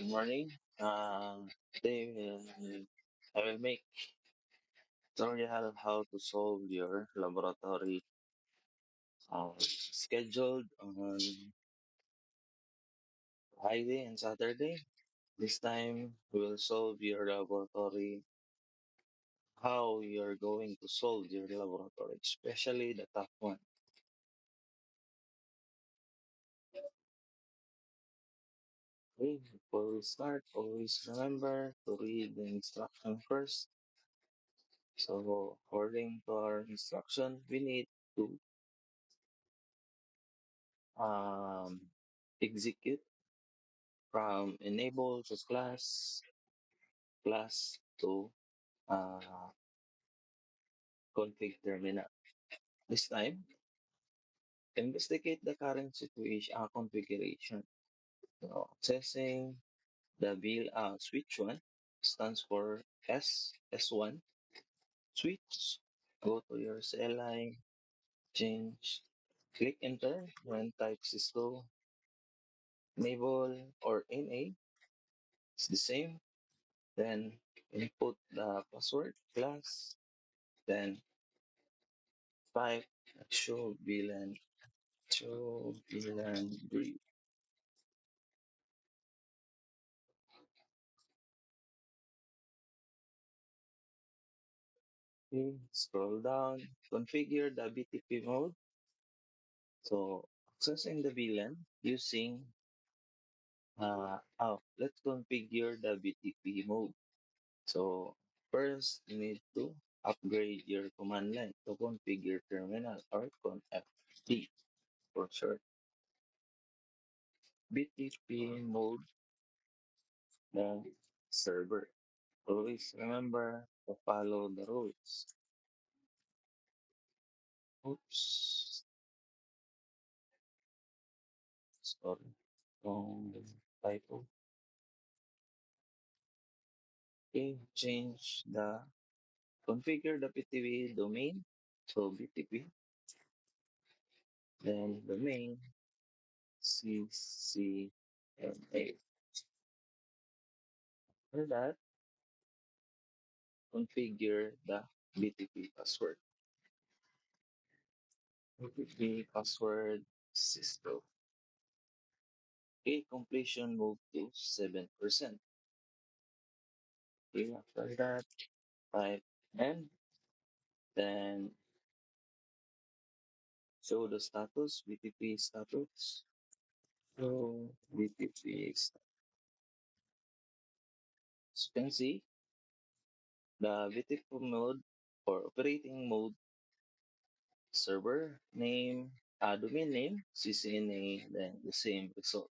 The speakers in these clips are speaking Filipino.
Good morning. Today I will make tutorial how to solve your laboratory scheduled on Friday and Saturday. This time we will solve your laboratory, how you're going to solve your laboratory, especially the tough one. Okay, before we start, always remember to read the instruction first. So according to our instruction, we need to um, execute from enable to class to uh, config terminal. This time, investigate the current situation configuration. So, accessing the switch 1 stands for S1 switch. Go to your CLI, change, click enter when type Cisco, enable or NA. It's the same. Then input the password class, then type show VLAN, show VLAN brief. Okay, scroll down, configure the VTP mode. So accessing the VLAN using let's configure the VTP mode. So first you need to upgrade your command line to configure terminal or config for short. VTP mode the server. Always remember to follow the rules. Oops, sorry. Wrong typo. Okay, change the configure the BTP domain. So BTP, then domain CCNA. For that, configure the BTP password. BTP password Cisco. Okay, completion move to 7%. Okay, after that, type and then show the status, BTP status. So BTP status. As you can see, the VTP mode or operating mode server name, domain name, CCNA, then the same result.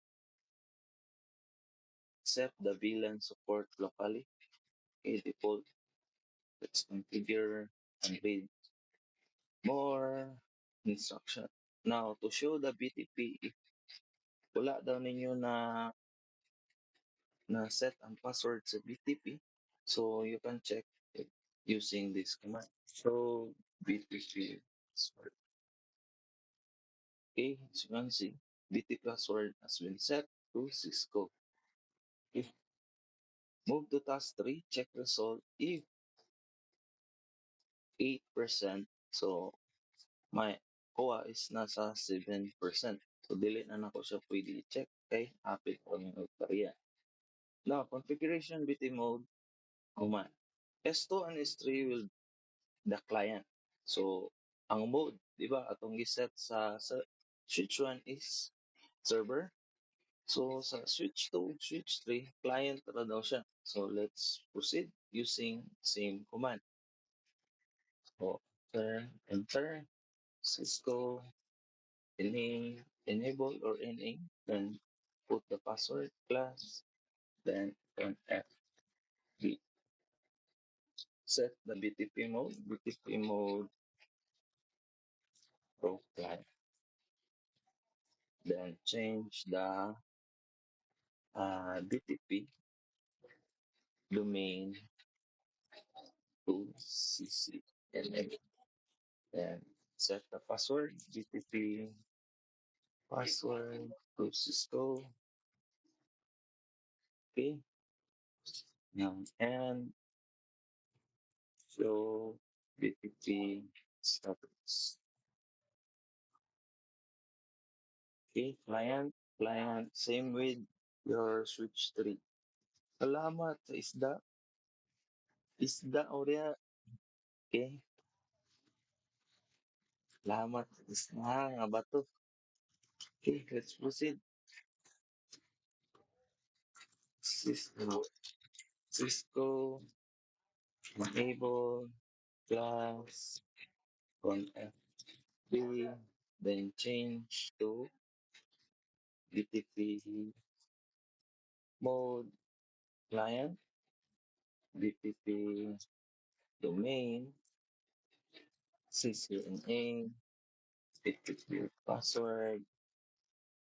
Set the VLAN support locally. Okay, default. Let's configure and read more instruction. Now, to show the BTP, if wala daw ninyo na set ang password sa BTP, so you can check it using this command. So, BTP password. Okay, as you can see, BTP password has been set to Cisco. Okay, move to task 3, check result if 8%. So, my COA is nasa 7%. So, dili na nako siya pwede i-check kay hapit ko yung area. Now, configuration BT mode, command. S2 and S3 will the client. So, ang mode, di ba, atong giset sa switch 1 is server. So, sa switch 2, switch 3, client na daw siya. So, let's proceed using same command. So, enter, Cisco, enable or NA, then put the password class, then FB. Set the BTP mode profile. Then change the BTP domain to CCNA. Then set the password, BTP password to Cisco. Okay, and show BTP status. Okay, client, same with your switch tree. Salamat sa isda o diya. Okay, salamat sa isda nga bato. Okay, let's proceed. Cisco enable class on FB, then change to BTP mode client, BTP domain, CCNA, BTP password,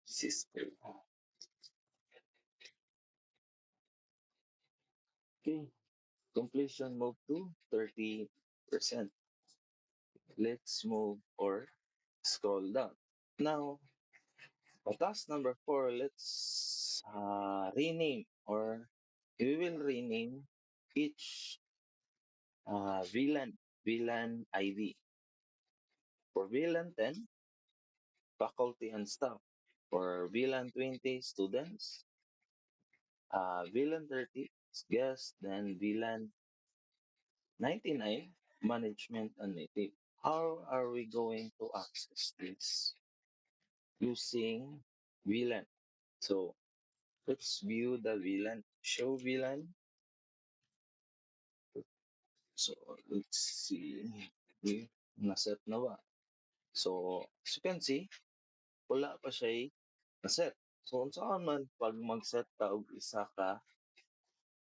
Cisco. Okay, completion move to 30%. Let's move or scroll down. Now, for task number 4, let's rename or we will rename each VLAN ID. For VLAN 10, faculty and staff. For VLAN 20, students. VLAN 30, guests. Then VLAN 99, management and native. How are we going to access this? Using VLAN. So let's view the VLAN. Show VLAN. So let's see. Okay, naset na ba? So as you can see, wala pa siya naset. So kung saan man pag mag-set ta og isa ka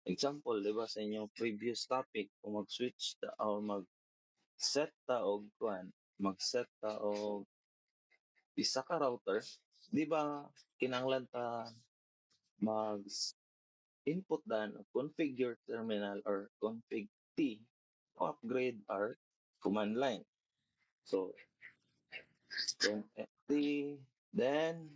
example, di ba sa inyong previous topic, kung mag-switch ta o mag-set ta og kuan, mag-set ta og isa ka router, di ba kinahanglan ta mag-input dan configure terminal or config T to upgrade our command line. So, T, then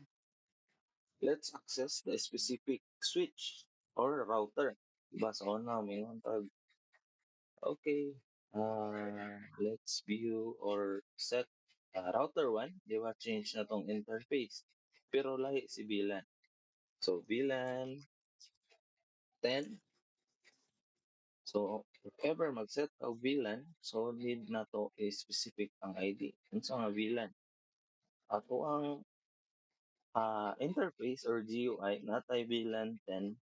let's access the specific switch or router. Diba sa una, may tag, okay, let's view or set router 1. Di ba, change na tong interface. Pero lahi si VLAN. So, VLAN 10. So, if ever mag-set of VLAN, so need na to is specific ang ID. Ang sa nga VLAN. Ato ang interface or GUI natay VLAN 10,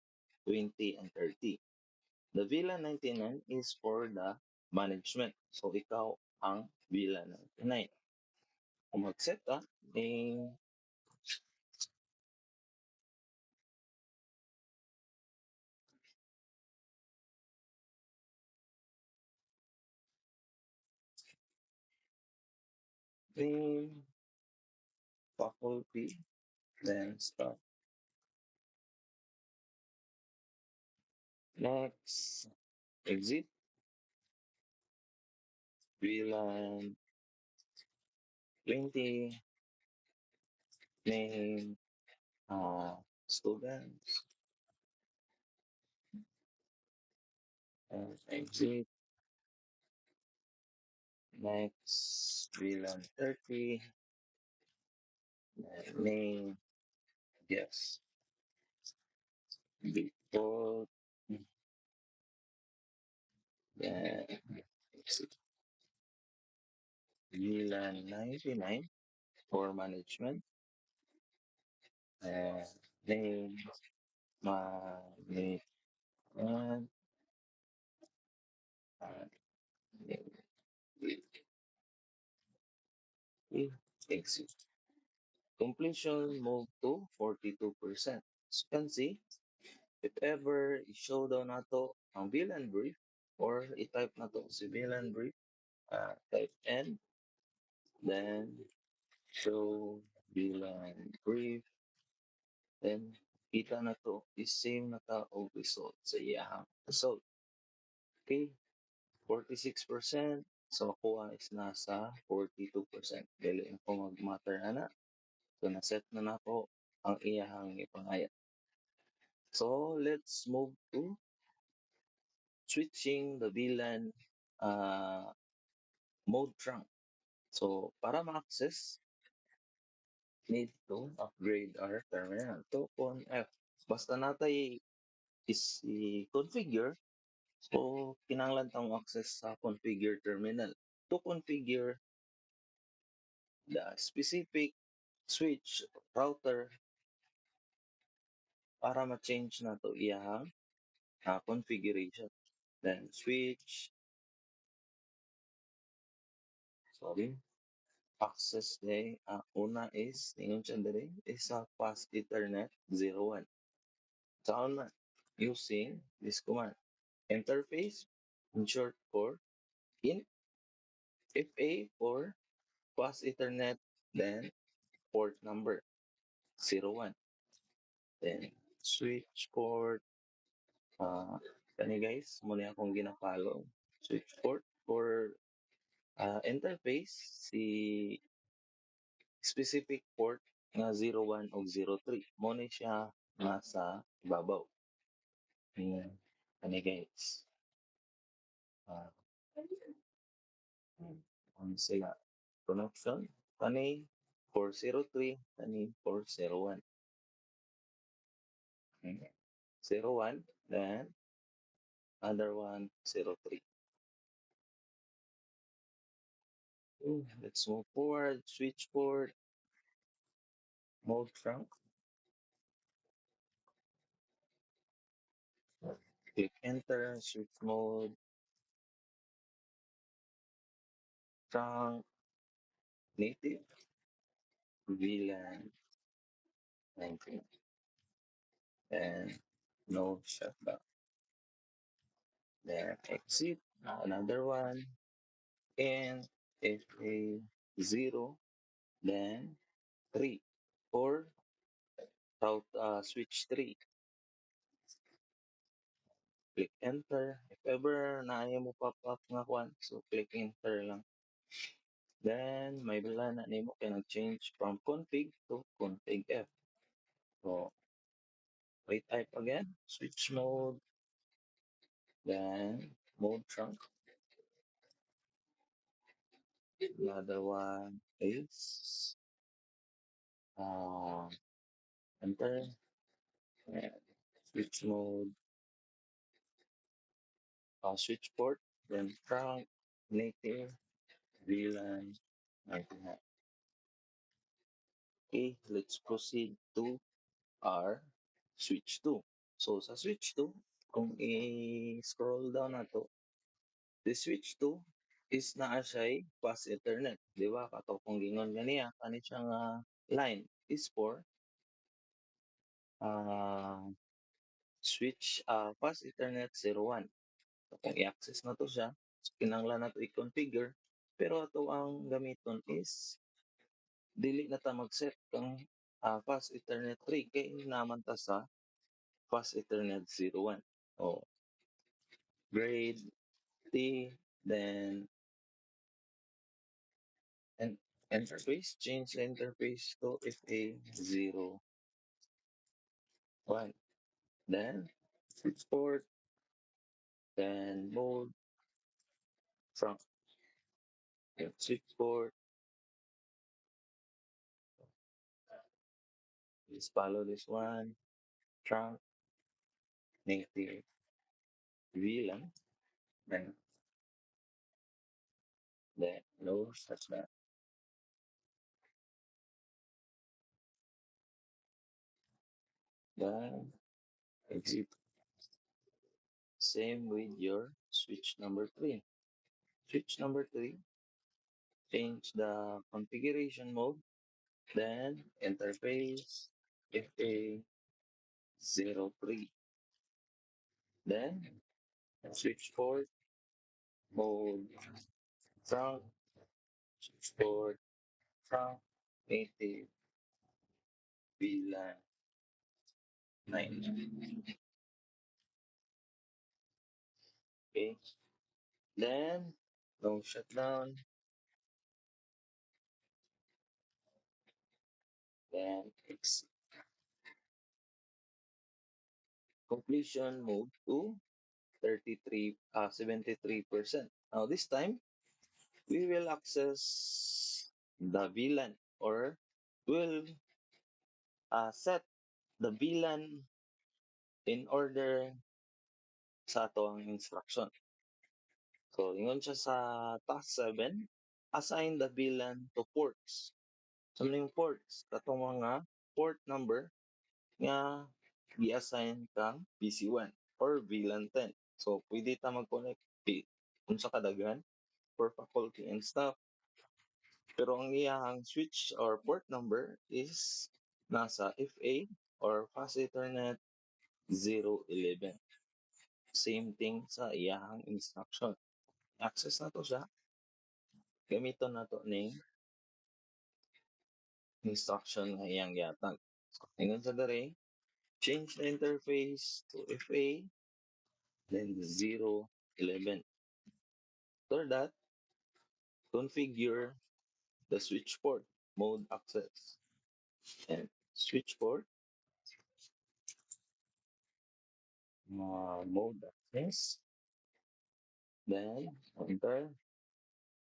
20, and 30. The VLAN 99 is for the management. So, ikaw ang VLAN 99. Kung mag-set ka, name, faculty, then stop. Next, exit, VLAN 20, name, students, and exit. Next, VLAN 30, name, yes, default, then exit. VLAN 99 for management, and name, management, and name, exit. Completion moved to 42%. As you can see, if ever i-show daw nato ang VLAN brief or i-type nato si VLAN brief, type N, then show VLAN brief, then kita na to is same na ta og result sa iyahang result. Okay, 46%. So, kuha is nasa 42%. Dili na ko mag-matter na. So, naset na nako ang iyahang ipangayat. So let's move to switching the VLAN mode trunk. So para ma-access, need to upgrade our terminal to ConF. Basta natay is i-configure, so kinahanglan tang access sa configure terminal to configure the specific switch router para ma-change na to iyang configuration. Then switch, sorry, access day, una is, tingnan siya dali, is sa fast Ethernet 01. Saan man? Using this command. Interface, in short for in, FA for fast Ethernet, then port number 01. Then switch port, kani guys, muna akong ginapalo. Switch port for interface, si specific port nga 01 o 03. Muna siya nasa ibabaw. Ayan. Kani guys. Uh, ano sila? Connection. Kani 403, kani 401. Okay. 01, then other one 03. Let's move forward. Switchboard, mode trunk. Click enter, switch mode, trunk, native, VLAN, 19, and no shutdown. Then exit, another one, and FA 0, then 3, or route switch 3. Click enter. If ever na ayaw mo pop up nga kwan, so click enter lang. Then, may bala na nimo kaya nag-change from config to config F. So, wait type again, switch mode, then mode trunk. Another one is uh, enter, and switch mode, switch port, then trunk, native, VLAN, 99. Okay, let's proceed to our switch 2. So, sa switch 2, kung i-scroll down na to, the switch 2 is naa siya fast Ethernet. Di ba? Kato kung gingon ganiya, kani siya nga line is for uh, switch fast Ethernet 01. So, kung i-access na to siya, so, kinanglan na to i-configure. Pero ato ang gamiton is dili na ta mag-set kang fast Ethernet 3 kay naman ta sa fast Ethernet 01. O grade T, then and interface, change the interface to FA01. Then switch port, then mode from switch port. Just follow this one. Trunk, native, VLAN, then no such that. Then exit. Same with your switch number 3. Switch number 3, change the configuration mode, then interface FA03. Then switch port, mode, trunk, switch port, trunk, native, VLAN, 9. Okay. Then no shutdown, then exit. completion mode to 73%. Now this time, we will access the VLAN or will set the VLAN in order sa ato ang instruction. So, ingon siya sa task 7, assign the VLAN to ports. So, ano yung ports? Katong mga port number nga i-assign kang PC1 or VLAN 10. So, pwede ta mag-connect kung sa kadaghan for faculty and staff. Pero ang iyahang switch or port number is nasa FA or Fast Ethernet 011. Same thing sa iyahang instruction. Access na to siya. Gamiton na to ni instruction nga iyang gihatag. So, ingon sa dere, change the interface to FA, then 011. After that, configure the switch port, mode access, and switch port, mode access, then enter,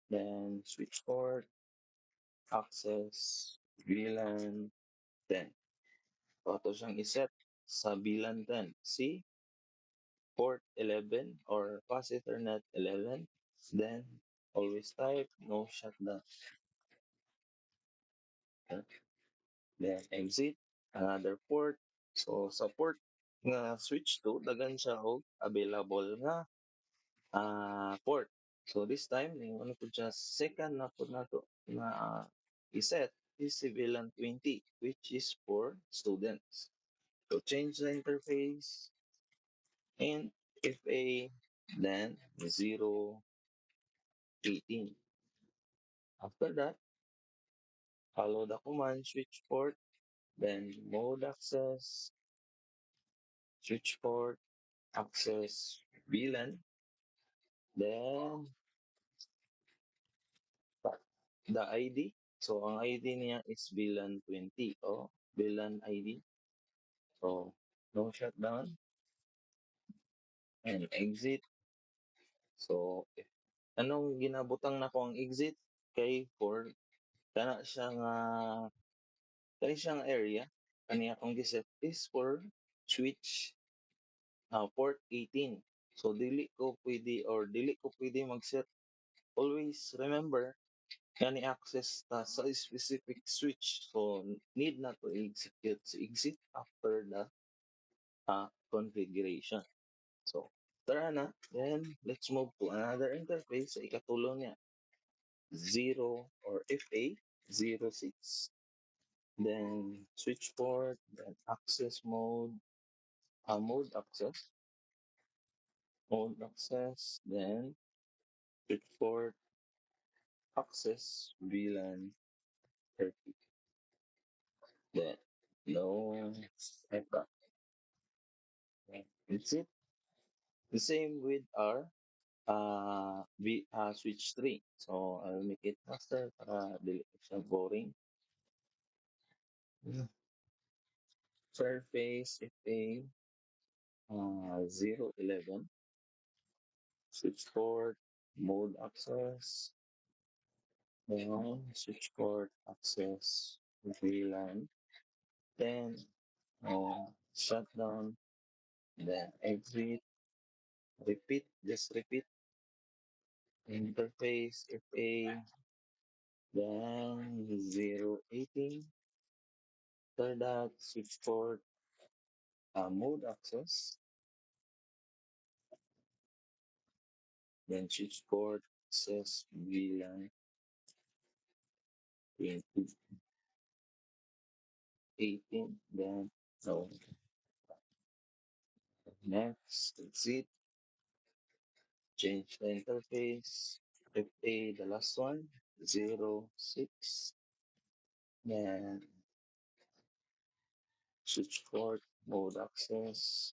then switch port, access, VLAN 10. So, ito siyang iset sa VLAN 10. See, port 11 or Fast Ethernet 11, then always type no shutdown. Okay. Then exit another port. So sa port nga switch to dagan siya og available nga port. So this time ning ano po siya second na po nato na iset is civilian 20 which is for students. So change the interface and FA then 018. After that, follow the command switch port, then mode access, switch port, access VLAN, then the ID. So, ang ID niya is VLAN 20 o VLAN ID. So, no shutdown and exit. So, anong ginabutang na ko ang exit? Kay for kana siya nga kani siyang area kani akong giset is for switch port 18. So, dili ko pwede mag-set. Always remember, can access ta sa specific switch. So, need na to execute sa exit after the configuration. So, tara na. Then, let's move to another interface sa ikatulong niya. 0 or FA 06. Then, switch port, then access mode, mode access, then switch port, access, VLAN 30. Then, no, epa. That's it. The same with our switch 3. So, I'll make it faster para dili siya boring. Surface FA 011. Switch port, mode access, then switch port access VLAN, then shutdown, then exit, just repeat interface FA, then 018, after that switch port, mode access, then switch port access VLAN 2018, then no, next exit, change the interface, FA the last one, 06, then switch port, mode access,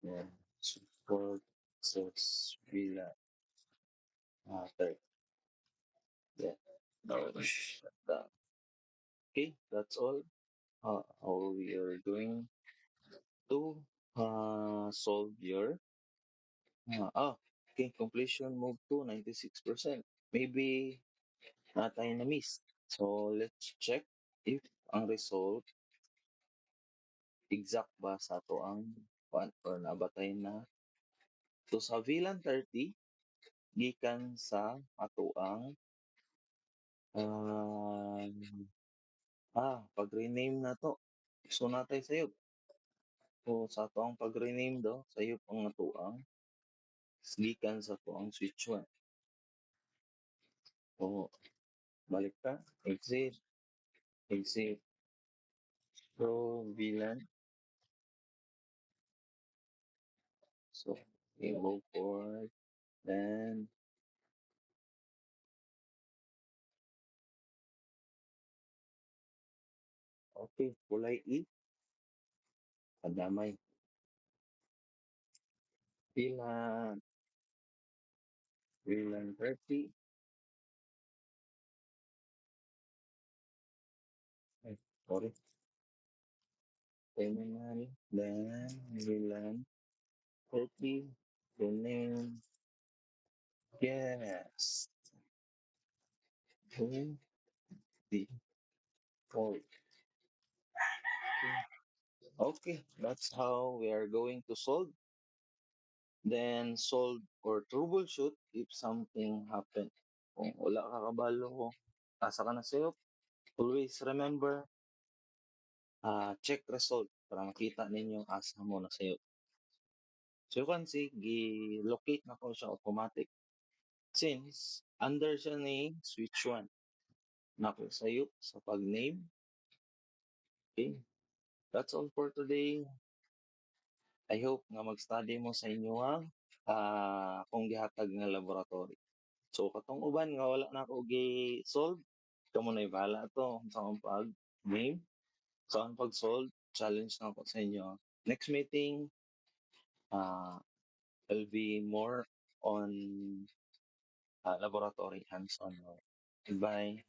then switch port access VLAN 30. Yeah. No, shut down. Okay, that's all. How we are doing. solve your okay, completion move to 96%. Maybe na tayo na miss. So let's check if ang result exact ba sa to ang one or nabatay na. So sa VLAN 30 gikan sa ato ang pag-rename na to. So natay sayop. So sa to ang pag-rename do, sayop ang ato ang gikan sa to ang switch 1. So balik ka, exit, exit. So VLAN. So we move forward. Then okay, kulay E, kadamay. VLAN, VLAN 30. Ay, sorry. Terminal. Then VLAN 30. The name. Yes. To default. Okay, that's how we are going to solve. Then solve or troubleshoot if something happened. Kung wala ka kabalo, asa ka na sa'yo, always remember, check result para makita ninyo asa mo na sa'yo. So you can see, gi-locate na ko siya automatic. Since, under siya ni switch 1. Nako sa'yo sa pag-name. Okay, that's all for today. I hope nga mag-study mo sa inyo ang kung gihatag nga laboratory. So katong uban nga wala na ako gi-solve, kamo na bahala to sa akong pag-name, sa akong pag-solve, challenge na ako sa inyo. Next meeting, uh, will be more on laboratory hands-on. Goodbye.